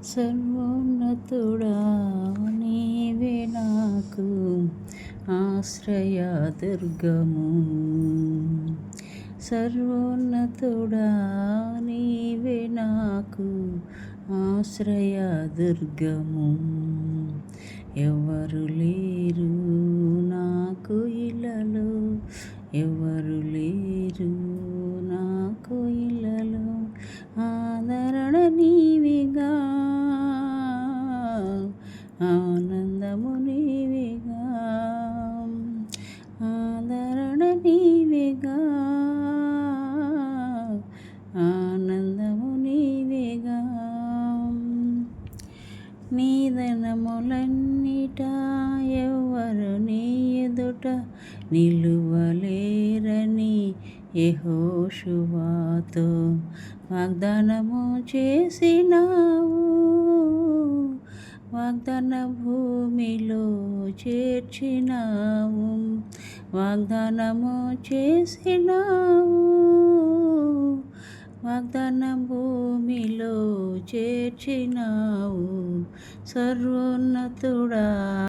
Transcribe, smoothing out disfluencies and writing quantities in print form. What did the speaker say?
సర్వోన్నతుడా నీవే నాకు ఆశ్రయదుర్గము. సర్వోన్నతుడా నీవే నాకు ఆశ్రయదుర్గము. ఎవరు లేరు నాకు ఇలలో, ఎవరు లేరు నాకు ఇలలో. ఆదరణ నీవేగా, ఆనందము నీవేగా, ఆదరణ నీవేగా, ఆనందము నీవేగా. నీ ధనములన్నిటా ఎవరు నీ ఎదుట నిలువలేరని యెహోషువతో వాగ్దానము చేసినావు. వాగ్దాన భూమిలో చేర్చినావు, వాగ్దానము చేసినావు. వాగ్దాన భూమిలో చేర్చినావు. సర్వోన్నతుడా